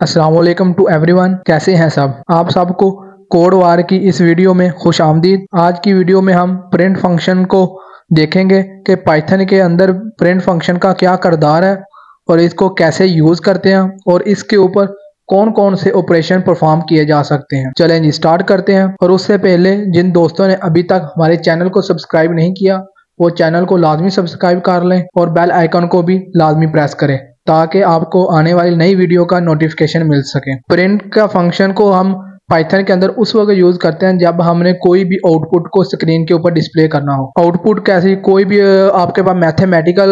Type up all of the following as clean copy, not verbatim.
अस्सलाम वालेकुम to everyone. कैसे हैं सब आप सबको कोड वार की इस वीडियो में खुश आमदीद। आज की वीडियो में हम प्रिंट फंक्शन को देखेंगे कि पाइथन के अंदर प्रिंट फंक्शन का क्या किरदार है और इसको कैसे यूज़ करते हैं और इसके ऊपर कौन कौन से ऑपरेशन परफॉर्म किए जा सकते हैं। चलें जी स्टार्ट करते हैं। और उससे पहले जिन दोस्तों ने अभी तक हमारे चैनल को सब्सक्राइब नहीं किया वो चैनल को लाजमी सब्सक्राइब कर लें और बेल आइकन को भी लाजमी प्रेस करें ताकि आपको आने वाली नई वीडियो का नोटिफिकेशन मिल सके। प्रिंट का फंक्शन को हम पाइथन के अंदर उस वक्त यूज करते हैं जब हमने कोई भी आउटपुट को स्क्रीन के ऊपर डिस्प्ले करना हो। आउटपुट कैसे, कोई भी आपके पास मैथमेटिकल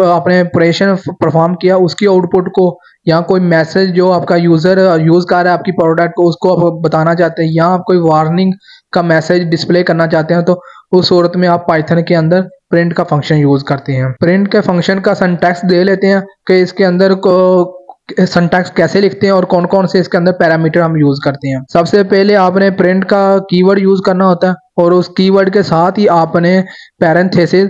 आपने ऑपरेशन परफॉर्म किया उसकी आउटपुट को, या कोई मैसेज जो आपका यूजर यूज कर रहा है आपकी प्रोडक्ट को उसको आप बताना चाहते हैं, या आप कोई वार्निंग का मैसेज डिस्प्ले करना चाहते हैं, तो उस सूरत में आप पाइथन के अंदर प्रिंट का फंक्शन यूज करते हैं। प्रिंट के फंक्शन का सिंटैक्स दे लेते हैं कि इसके अंदर को सिंटैक्स कैसे लिखते हैं और कौन कौन से इसके अंदर पैरामीटर हम यूज करते हैं। सबसे पहले आपने प्रिंट का कीवर्ड यूज करना होता है और उस कीवर्ड के साथ ही आपने पैरेंथेसिस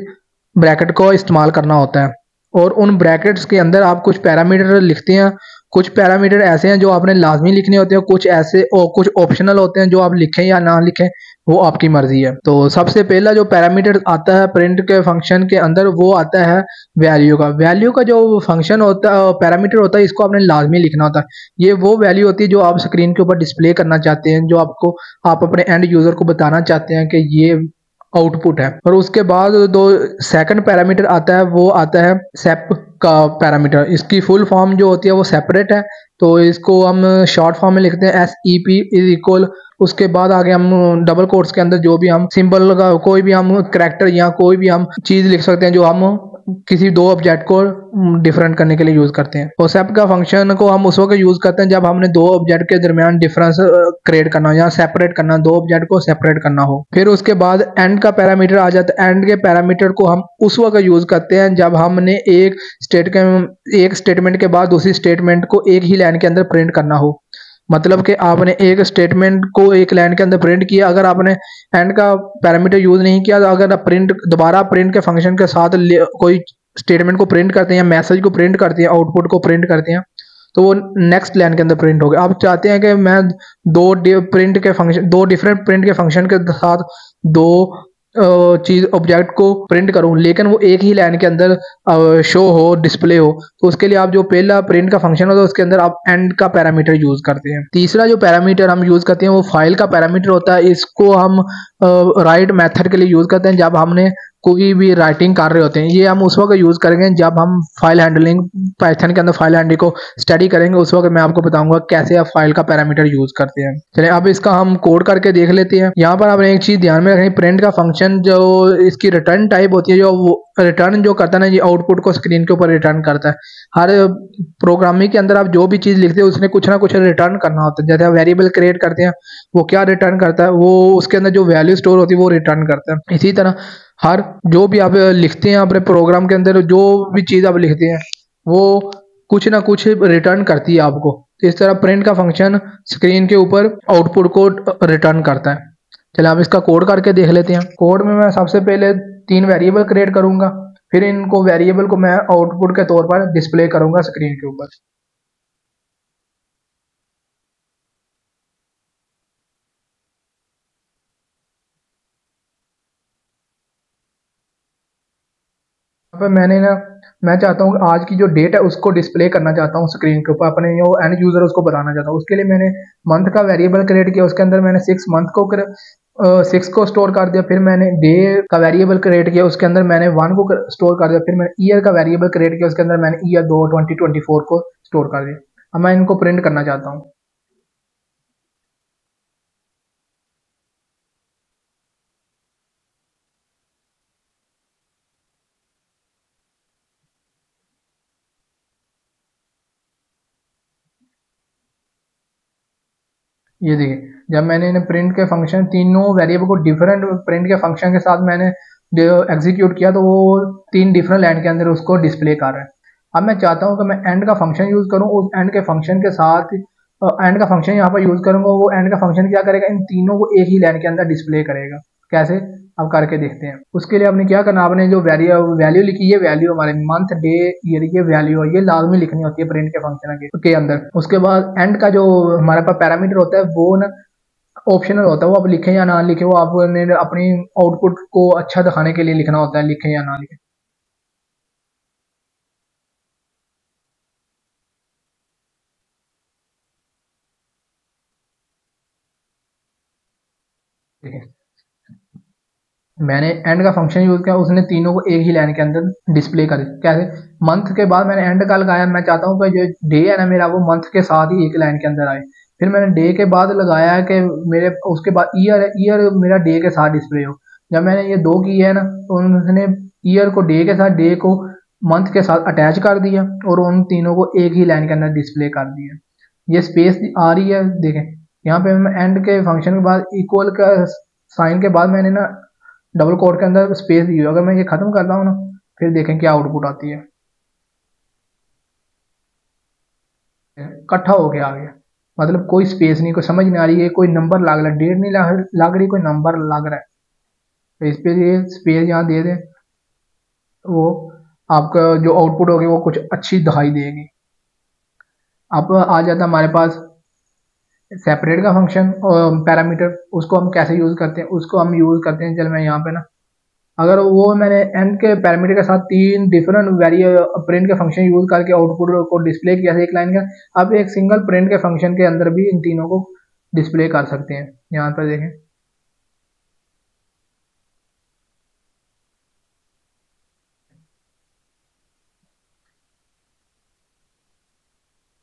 ब्रैकेट को इस्तेमाल करना होता है और उन ब्रैकेट्स के अंदर आप कुछ पैरामीटर लिखते हैं। कुछ पैरामीटर ऐसे हैं जो आपने लाजमी लिखने होते हैं, कुछ ऐसे और कुछ ऑप्शनल होते हैं जो आप लिखें या ना लिखें वो आपकी मर्जी है। तो सबसे पहला जो पैरामीटर आता है प्रिंट के फंक्शन के अंदर वो आता है वैल्यू का। वैल्यू का जो फंक्शन होता है पैरामीटर होता है इसको आपने लाजमी लिखना होता है। ये वो वैल्यू होती है जो आप स्क्रीन के ऊपर डिस्प्ले करना चाहते हैं, जो आप अपने एंड यूजर को बताना चाहते हैं कि ये आउटपुट है। और उसके बाद दो सेकंड पैरामीटर आता है वो आता है सेप का पैरामीटर। इसकी फुल फॉर्म जो होती है वो सेपरेट है तो इसको हम शॉर्ट फॉर्म में लिखते हैं SEP इज इक्वल। उसके बाद आगे हम डबल कोट्स के अंदर जो भी हम सिंबल का कोई भी हम करैक्टर या कोई भी हम चीज लिख सकते हैं जो हम किसी दो ऑब्जेक्ट को डिफरेंट करने के लिए यूज करते हैं। और सेप का फंक्शन को हम उस वक्त यूज करते हैं जब हमने दो ऑब्जेक्ट के दरमियान डिफरेंस क्रिएट करना हो या सेपरेट करना, दो ऑब्जेक्ट को सेपरेट करना हो। फिर उसके बाद एंड का पैरामीटर आ जाता है। एंड के पैरामीटर को हम उस वक्त यूज करते हैं जब हमने एक स्टेटमेंट के बाद दूसरी स्टेटमेंट को एक ही लाइन के अंदर प्रिंट करना हो। मतलब कि आपने एक स्टेटमेंट को एक लाइन के अंदर प्रिंट किया, अगर आपने एंड का पैरामीटर यूज नहीं किया तो अगर आप दोबारा प्रिंट के फंक्शन के साथ कोई स्टेटमेंट को प्रिंट करते हैं या मैसेज को प्रिंट करते हैं, आउटपुट को प्रिंट करते हैं, तो वो नेक्स्ट लाइन के अंदर प्रिंट हो गया। आप चाहते हैं कि मैं दो डिफरेंट प्रिंट के फंक्शन के साथ दो चीज ऑब्जेक्ट को प्रिंट करूं लेकिन वो एक ही लाइन के अंदर शो हो, डिस्प्ले हो, तो उसके लिए आप जो पहला प्रिंट का फंक्शन होता है उसके अंदर आप एंड का पैरामीटर यूज करते हैं। तीसरा जो पैरामीटर हम यूज करते हैं वो फाइल का पैरामीटर होता है। इसको हम राइट मेथड के लिए यूज करते हैं जब हमने कोई भी राइटिंग कर रहे होते हैं। ये हम उस वक्त यूज करेंगे जब हम फाइल हैंडलिंग पाइथन के अंदर फाइल हैंडलिंग को स्टडी करेंगे, उस वक्त मैं आपको बताऊंगा कैसे आप फाइल का पैरामीटर यूज करते हैं। चलिए अब इसका हम कोड करके देख लेते हैं। यहाँ पर आपने एक चीज ध्यान में रखनी, प्रिंट का फंक्शन जो इसकी रिटर्न टाइप होती है, जो रिटर्न जो करता है ना, ये आउटपुट को स्क्रीन के ऊपर रिटर्न करता है। हर प्रोग्रामिंग के अंदर आप जो भी चीज लिखते हैं उसने कुछ ना कुछ रिटर्न करना होता है। जैसे आप वेरिएबल क्रिएट करते हैं वो क्या रिटर्न करता है, वो उसके अंदर जो वैल्यू स्टोर होती है वो रिटर्न करता है। इसी तरह हर जो भी आप लिखते हैं अपने प्रोग्राम के अंदर, जो भी चीज आप लिखते हैं वो कुछ ना कुछ रिटर्न करती है आपको। तो इस तरह प्रिंट का फंक्शन स्क्रीन के ऊपर आउटपुट को रिटर्न करता है। चलिए आप इसका कोड करके देख लेते हैं। कोड में मैं सबसे पहले 3 वेरिएबल क्रिएट करूंगा, फिर इनको वेरिएबल को मैं आउटपुट के तौर पर डिस्प्ले करूंगा स्क्रीन के ऊपर। मैं चाहता हूँ आज की जो डेट है उसको डिस्प्ले करना चाहता हूँ स्क्रीन के ऊपर, अपने जो एंड यूजर उसको बताना चाहता हूँ। उसके लिए मैंने मंथ का वेरिएबल क्रिएट किया, उसके अंदर मैंने 6 को स्टोर कर दिया। फिर मैंने डे का वेरिएबल क्रिएट किया, उसके अंदर मैंने 1 को स्टोर कर दिया। फिर मैंने ईयर का वेरिएबल क्रिएट किया, उसके अंदर मैंने ईयर 2024 को स्टोर कर दिया। अब मैं इनको प्रिंट करना चाहता हूँ। ये देखिए जब मैंने इन्हें प्रिंट के फंक्शन तीनों वेरिएबल को डिफरेंट प्रिंट के फंक्शन के साथ मैंने एग्जीक्यूट किया तो वो 3 डिफरेंट लाइन के अंदर उसको डिस्प्ले कर रहा है। अब मैं चाहता हूँ कि मैं एंड का फंक्शन यूज करूँ, उस एंड के फंक्शन के साथ एंड का फंक्शन यहाँ पर यूज करूंगा। वो एंड का फंक्शन क्या करेगा, इन तीनों को एक ही लाइन के अंदर डिस्प्ले करेगा। कैसे, अब करके देखते हैं। उसके लिए आपने क्या करना, आपने जो वैल्यू लिखी है, वैल्यू हमारे मंथ डे ईयर ये वैल्यू है, ये लाजमी लिखनी होती है प्रिंट के फंक्शन के अंदर। उसके बाद एंड का जो हमारे पास पैरामीटर होता है वो ना ऑप्शनल होता है, वो आप लिखें या ना लिखें, वो आपने अपनी आउटपुट को अच्छा दिखाने के लिए लिखना होता है, लिखें या ना लिखें। देखिए मैंने एंड का फंक्शन यूज किया, उसने तीनों को एक ही लाइन के अंदर डिस्प्ले कर दिया। कैसे, मंथ के बाद मैंने एंड का लगाया, मैं चाहता हूँ कि जो डे है ना मेरा वो मंथ के साथ ही एक लाइन के अंदर आए। फिर मैंने डे के बाद लगाया कि मेरे उसके बाद ईयर है, ईयर मेरा डे के साथ डिस्प्ले हो। जब मैंने ये दो किए है ना तो उन्होंने ईयर को डे के साथ, डे को मंथ के साथ अटैच कर दिया और उन तीनों को एक ही लाइन के अंदर डिस्प्ले कर दिया। ये स्पेस आ रही है, देखें यहाँ पे मैं एंड के फंक्शन के बाद इक्वल का साइन के बाद मैंने ना डबल कोट के अंदर स्पेस दी हुई। अगर मैं ये खत्म करता हूँ ना फिर देखें क्या आउटपुट आती है, इकट्ठा होके आ गया। मतलब कोई स्पेस नहीं, कोई समझ नहीं आ रही है, कोई नंबर लग रहा है, डेट नहीं लग रही, कोई नंबर लग रहा है। तो इस पे ये स्पेस यहाँ दे दें तो वो आपका जो आउटपुट होगी वो कुछ अच्छी दिखाई देगी। अब आ जाता हमारे पास सेपरेट का फंक्शन और पैरामीटर, उसको हम कैसे यूज़ करते हैं, उसको हम यूज़ करते हैं। चल मैं यहाँ पे ना, अगर वो मैंने एंड के पैरामीटर के साथ तीन डिफरेंट प्रिंट के फंक्शन यूज करके आउटपुट को डिस्प्ले किया था एक लाइन का, अब एक सिंगल प्रिंट के फंक्शन के अंदर भी इन तीनों को डिस्प्ले कर सकते हैं। यहाँ पर देखें,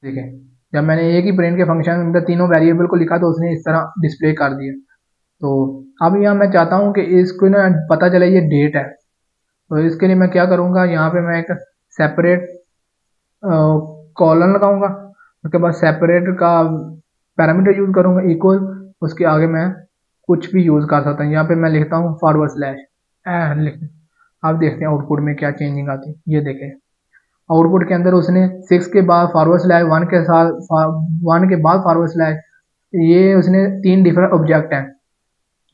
देखें जब मैंने एक ही प्रिंट के फंक्शन के अंदर तीनों वेरिएबल को लिखा तो उसने इस तरह डिस्प्ले कर दिया। तो अब यहाँ मैं चाहता हूँ कि इसको ना पता चले ये डेट है, तो इसके लिए मैं क्या करूँगा, यहाँ पे मैं एक सेपरेट कॉलन लगाऊंगा। उसके बाद सेपरेट का पैरामीटर यूज करूंगा इक्वल, उसके आगे मैं कुछ भी यूज कर सकता हूँ। यहाँ पे मैं लिखता हूँ फॉरवर्ड स्लैश लिख। अब देखते हैं आउटपुट में क्या चेंजिंग आती है। ये देखें आउटपुट के अंदर उसने 6 के बाद फॉरवर्ड स्लैश 1 के साथ 1 के बाद फॉरवर्ड स्लैश, ये उसने तीन डिफरेंट ऑब्जेक्ट हैं,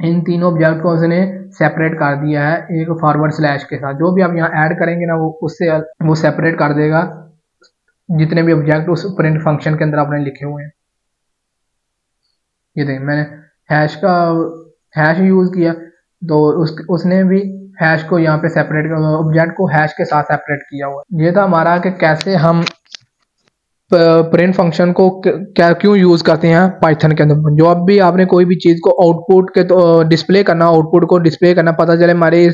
इन तीनों ऑब्जेक्ट को उसने सेपरेट कर दिया है एक फॉरवर्ड स्लैश के साथ। जो भी आप यहाँ ऐड करेंगे ना वो उससे वो सेपरेट कर देगा जितने भी ऑब्जेक्ट उस प्रिंट फंक्शन के अंदर आपने लिखे हुए हैं। ये देखें मैंने हैश यूज किया तो उसने भी हैश को यहाँ पे सेपरेट ऑब्जेक्ट को हैश के साथ सेपरेट किया हुआ। ये था हमारा कि कैसे हम प्रिंट फंक्शन को क्या क्यों यूज करते हैं पाइथन के अंदर। जो अब भी आपने कोई भी चीज को आउटपुट के तो डिस्प्ले करना, आउटपुट को डिस्प्ले करना, पता चले हमारे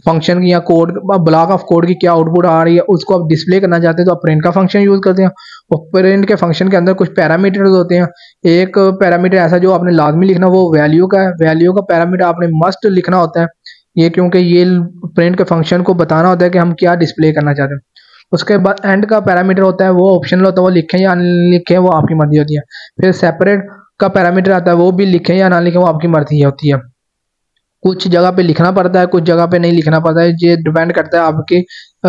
फंक्शन की या कोड ब्लॉक ऑफ कोड की क्या आउटपुट आ रही है, उसको आप डिस्प्ले करना चाहते हैं तो आप प्रिंट का फंक्शन यूज करते हैं। और प्रिंट के फंक्शन के अंदर कुछ पैरामीटर्स होते हैं। एक पैरामीटर ऐसा जो आपने लाजमी लिखना वो वैल्यू का है, वैल्यू का पैरामीटर आपने मस्ट लिखना होता है। ये क्योंकि ये प्रिंट के फंक्शन को बताना होता है कि हम क्या डिस्प्ले करना चाहते हैं। उसके बाद एंड का पैरामीटर होता है वो ऑप्शनल होता है, वो लिखें या लिखें वो आपकी मर्जी होती है। फिर सेपरेट का पैरामीटर आता है, वो भी लिखें या ना लिखें वो आपकी मर्जी होती है। कुछ जगह पे लिखना पड़ता है, कुछ जगह पे नहीं लिखना पड़ता है। ये डिपेंड करता है आपके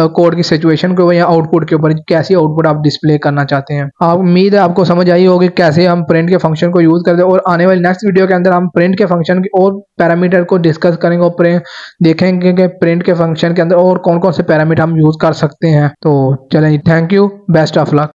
कोड की सिचुएशन के ऊपर या आउटपुट के ऊपर, कैसी आउटपुट आप डिस्प्ले करना चाहते हैं। आप उम्मीद है आपको समझ आई होगी कैसे हम प्रिंट के फंक्शन को यूज करते हैं। और आने वाली नेक्स्ट वीडियो के अंदर हम प्रिंट के फंक्शन के और पैरामीटर को डिस्कस करेंगे और देखेंगे कि प्रिंट के फंक्शन के अंदर और कौन कौन से पैरामीटर हम यूज कर सकते हैं। तो चलें, thank you, best of luck.